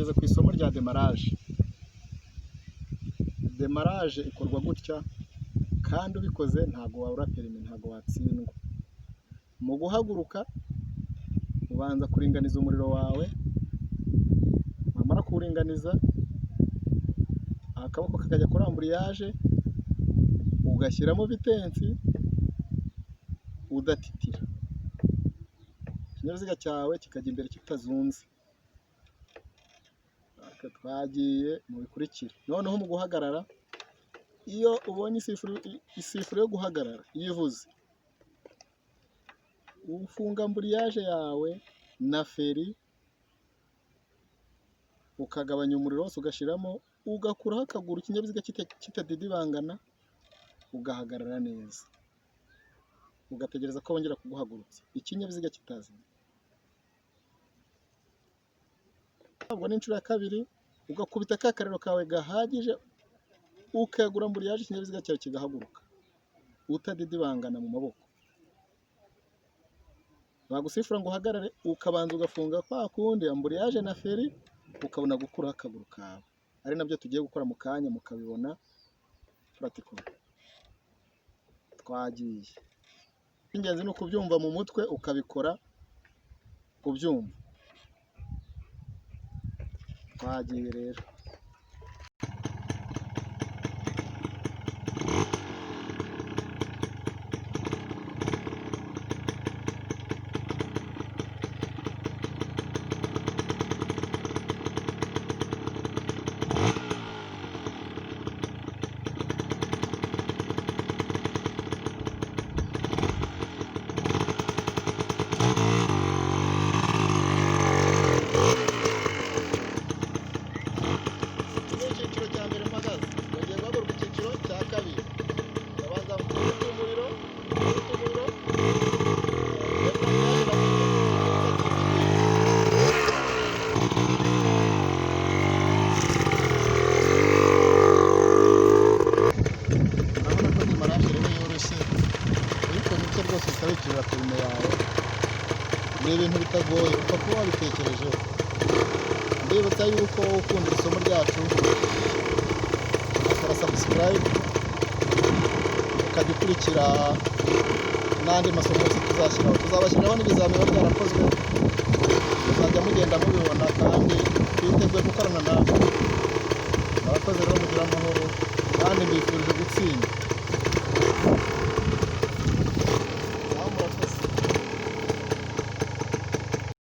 tugeze ku isomo rya demarage. Demarage ikorwa gutya, kandi ubikoze ntabwo wabura perimi, ntabwo watsindwa. Mu guhaguruka ubanza kuringaniza umuriro wawe, wamara kuwuringaniza akaboko kakajya kuri amburiyaje, ugashyiramo vitensi udatitira, ikinyabiziga cyawe kikajya imbere kitazunze. Twagiye mu bikurikira. Noneho mu guhagarara, iyo ubonye isifuri yo guhagarara ivuze, ufunga amburiyaje yawe na feri, ukagabanya umuriro wose ugashyiramo, ugakuraho akaguru ikinyabiziga kitadidibangana, ugahagarara neza, ugategereza ko wongera kuguhagurutsa ikinyabiziga kitazimye. Ntabwo n'inshuro ya kabiri ugakubita ka kariro kawe gahagije, ukagura amburiyaje ikinyabiziga cyawe kigahaguruka utadidibangana mu maboko. Bagusifura ngo uhagarare, ukabanza ugafunga kwa kundi amburiyaje na feri, ukabona gukuraho akaguru kawe. Ari nabyo tugiye gukora mu kanya, mukabibona practical. Twagiye. Ingenzi ni ukubyumva mu mutwe, ukabikora ubyumva. Twagiye rero. Ni ibintu bitagoye, upfa kuba wabitekerejeho. Ndibutsa yuko ukunda isomo ryacu ukora subscribe, ukajya ukurikira n'andi masomo yose tuzashyiraho. Tuzabashyiraho n'ibizamini biba byarakozwe, muzajya mugenda mubibona, kandi twiteguye gukorana nawe. Abakozi rero mugira amahoro, kandi mbifurije gutsinda.